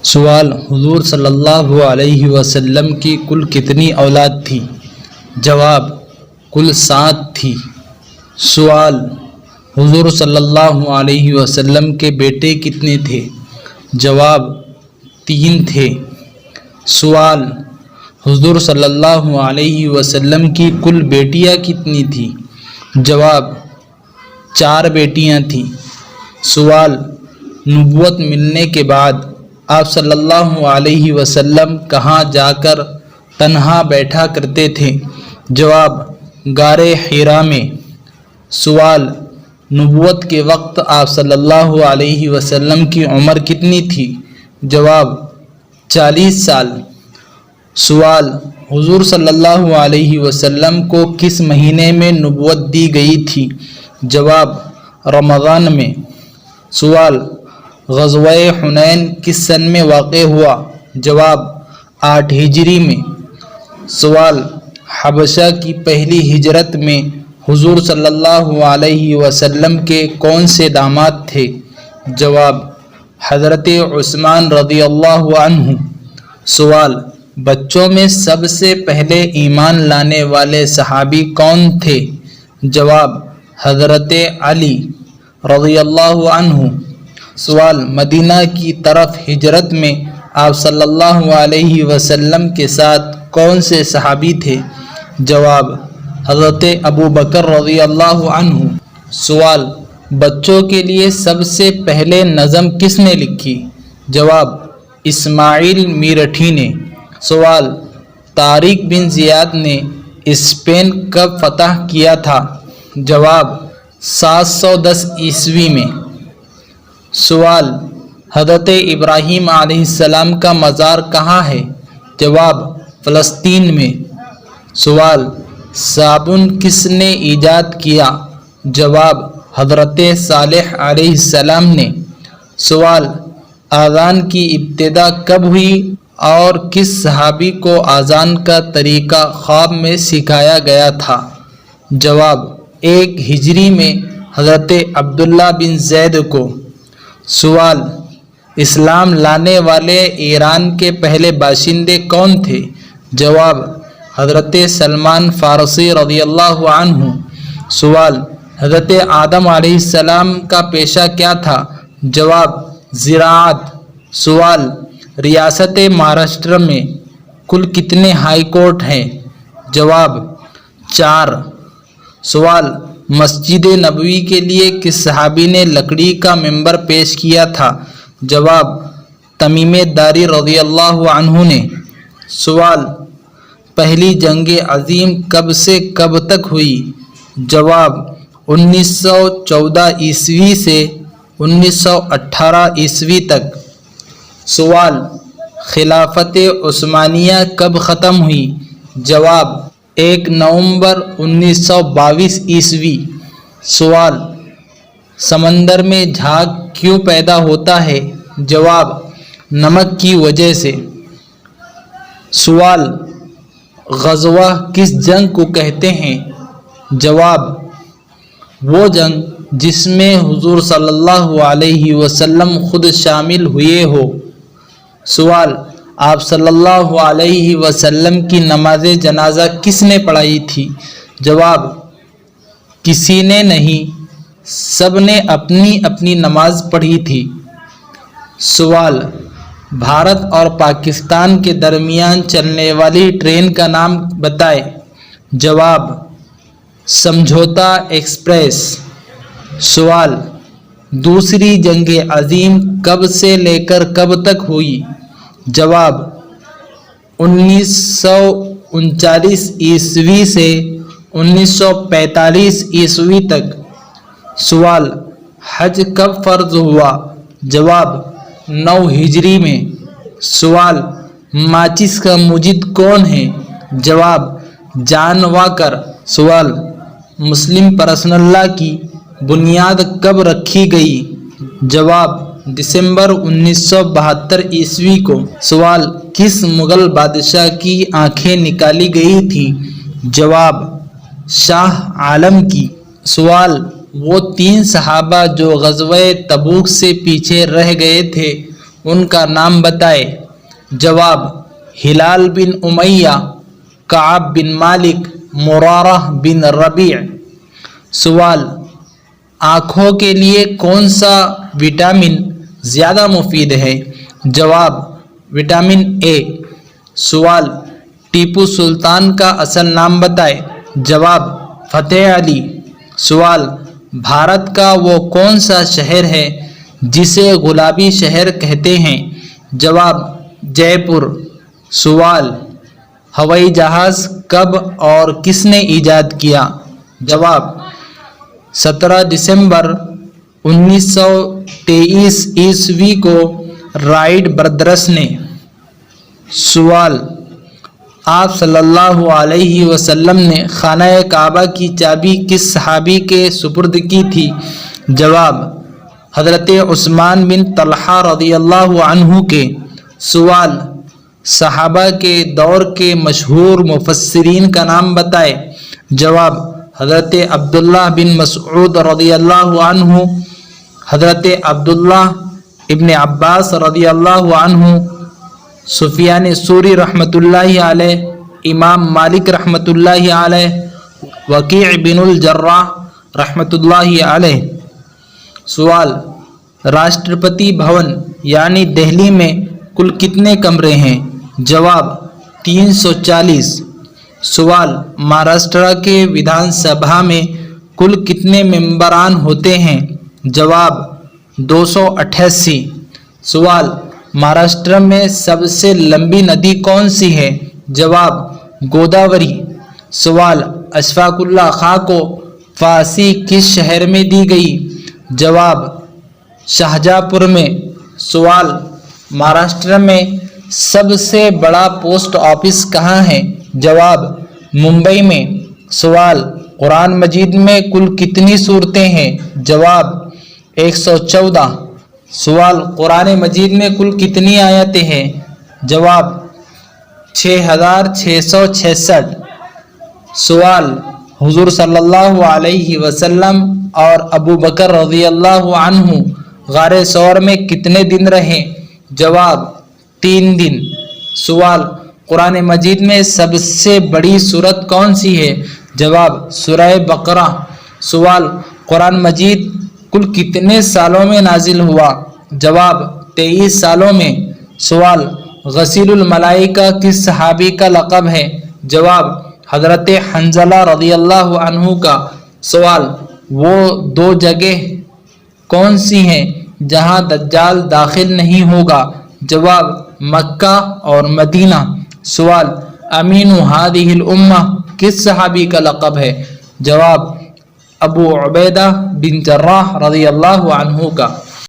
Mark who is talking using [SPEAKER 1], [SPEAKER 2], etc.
[SPEAKER 1] سوال: حضور صلی اللہ علیہ وسلم کی کل کتنی اولاد تھی؟ جواب: کل 7 تھی۔ سوال: حضور صلی اللہ علیہ وسلم کے بیٹے کتنے تھے؟ جواب: 3 تھے۔ سوال: حضور صلی اللہ علیہ وسلم کی کل بیٹیاں کتنی تھیں؟ جواب: 4 بیٹیاں تھیں۔ سوال: نبوت ملنے کے بعد آپ صلی اللہ علیہ وسلم کہاں جا کر تنہا بیٹھا کرتے تھے؟ جواب: غار حرا میں۔ سوال: نبوت کے وقت آپ صلی اللہ علیہ وسلم کی عمر کتنی تھی؟ جواب: 40 سال۔ سوال: حضور صلی اللہ علیہ وسلم کو کس مہینے میں نبوت دی گئی تھی؟ جواب: رمضان میں۔ سوال: غزوہ حنین کس سن میں واقع ہوا؟ جواب: 8 ہجری میں۔ سوال: حبشہ کی پہلی ہجرت میں حضور صلی اللہ علیہ وسلم کے کون سے داماد تھے؟ جواب: حضرت عثمان رضی اللہ عنہ۔ سوال: بچوں میں سب سے پہلے ایمان لانے والے صحابی کون تھے؟ جواب: حضرت علی رضی اللہ عنہ۔ سوال: مدینہ کی طرف ہجرت میں آپ صلی اللہ علیہ وسلم کے ساتھ کون سے صحابی تھے؟ جواب: حضرت ابوبکر رضی اللہ عنہ۔ سوال: بچوں کے لیے سب سے پہلے نظم کس نے لکھی؟ جواب: اسماعیل میرٹھی نے۔ سوال: طارق بن زیاد نے اسپین کب فتح کیا تھا؟ جواب: 710 عیسوی میں۔ سوال: حضرت ابراہیم علیہ السلام کا مزار کہاں ہے؟ جواب: فلسطین میں۔ سوال: صابن کس نے ایجاد کیا؟ جواب: حضرت صالح علیہ السلام نے۔ سوال: اذان کی ابتدا کب ہوئی اور کس صحابی کو اذان کا طریقہ خواب میں سکھایا گیا تھا؟ جواب: 1 ہجری میں حضرت عبداللہ بن زید کو۔ سوال: اسلام لانے والے ایران کے پہلے باشندے کون تھے؟ جواب: حضرت سلمان فارسی رضی اللہ عنہ۔ سوال: حضرت آدم علیہ السلام کا پیشہ کیا تھا؟ جواب: زراعت۔ سوال: ریاست مہاراشٹر میں کل کتنے ہائی کورٹ ہیں؟ جواب: 4۔ سوال: مسجد نبوی کے لیے کس صحابی نے لکڑی کا ممبر پیش کیا تھا؟ جواب: تمیم داری رضی اللہ عنہ نے۔ سوال: پہلی جنگ عظیم کب سے کب تک ہوئی؟ جواب: 1914 عیسوی سے 1918 عیسوی تک۔ سوال: خلافت عثمانیہ کب ختم ہوئی؟ جواب: 1 نومبر 1922 عیسوی۔ سوال: سمندر میں جھاگ کیوں پیدا ہوتا ہے؟ جواب: نمک کی وجہ سے۔ سوال: غزوہ کس جنگ کو کہتے ہیں؟ جواب: وہ جنگ جس میں حضور صلی اللہ علیہ وسلم خود شامل ہوئے ہو۔ سوال: آپ صلی اللہ علیہ وسلم کی نماز جنازہ کس نے پڑھائی تھی؟ جواب: کسی نے نہیں، سب نے اپنی اپنی نماز پڑھی تھی۔ سوال: بھارت اور پاکستان کے درمیان چلنے والی ٹرین کا نام بتائیں۔ جواب: سمجھوتا ایکسپریس۔ سوال: دوسری جنگ عظیم کب سے لے کر کب تک ہوئی؟ جواب: 1939 عیسوی سے 1945 عیسوی تک۔ سوال: حج کب فرض ہوا؟ جواب: 9 ہجری میں۔ سوال: ماچس کا موجد کون ہے؟ جواب: جان واکر۔ سوال: مسلم پرسنل لا کی بنیاد کب رکھی گئی؟ جواب: دسمبر 1972 عیسوی کو۔ سوال: کس مغل بادشاہ کی آنکھیں نکالی گئی تھی؟ جواب: شاہ عالم کی۔ سوال: وہ 3 صحابہ جو غزوہ تبوک سے پیچھے رہ گئے تھے ان کا نام بتائے۔ جواب: ہلال بن امیہ، کعب بن مالک، مرارہ بن ربیع۔ سوال: آنکھوں کے لیے کون سا وٹامن زیادہ مفید ہے؟ جواب: وٹامن اے۔ سوال: ٹیپو سلطان کا اصل نام بتائے۔ جواب: فتح علی۔ سوال: بھارت کا وہ کون سا شہر ہے جسے گلابی شہر کہتے ہیں؟ جواب: جے پور۔ سوال: ہوائی جہاز کب اور کس نے ایجاد کیا؟ جواب: 17 دسمبر 1923 عیسوی کو رائٹ بردرز نے۔ سوال: آپ صلی اللہ علیہ وسلم نے خانہ کعبہ کی چابی کس صحابی کے سپرد کی تھی؟ جواب: حضرت عثمان بن طلحہ رضی اللہ عنہ کے۔ سوال: صحابہ کے دور کے مشہور مفسرین کا نام بتائے۔ جواب: حضرت عبداللہ بن مسعود رضی اللہ عنہ، حضرت عبداللہ ابن عباس رضی اللہ عنہ، سفیان ثوری رحمۃ اللہ علیہ، امام مالک رحمۃ اللہ علیہ، وکیع بن الجراح رحمۃ اللہ علیہ۔ سوال: راشٹرپتی بھون یعنی دہلی میں کل کتنے کمرے ہیں؟ جواب: 340۔ سوال: مہاراشٹر کے ودھان سبھا میں کل کتنے ممبران ہوتے ہیں؟ جواب: 288۔ سوال: مہاراشٹر میں سب سے لمبی ندی کون سی ہے؟ جواب: گوداوری۔ سوال: اشفاق اللہ خاں کو پھانسی کس شہر میں دی گئی؟ جواب: شاہجہاں پور میں۔ سوال: مہاراشٹر میں سب سے بڑا پوسٹ آفس کہاں ہے؟ جواب: ممبئی میں۔ سوال: قرآن مجید میں کل کتنی سورتیں ہیں؟ جواب: 114۔ سوال: قرآن مجید میں کل کتنی آیتیں ہیں؟ جواب: 6666۔ سوال: حضور صلی اللہ علیہ وسلم اور ابو بکر رضی اللہ عنہ غار ثور میں کتنے دن رہے؟ جواب: 3 دن۔ سوال: قرآن مجید میں سب سے بڑی سورت کون سی ہے؟ جواب: سورہ بقرہ۔ سوال: قرآن مجید کل کتنے سالوں میں نازل ہوا؟ جواب: 23 سالوں میں۔ سوال: غسیل الملائکہ کس صحابی کا لقب ہے؟ جواب: حضرت حنظلہ رضی اللہ عنہ کا۔ سوال: وہ 2 جگہ کون سی ہیں جہاں دجال داخل نہیں ہوگا؟ جواب: مکہ اور مدینہ۔ سوال: امین ہذہ الامہ کس صحابی کا لقب ہے؟ جواب: ابو عبیدہ بن جراح رضی اللہ عنہ کا۔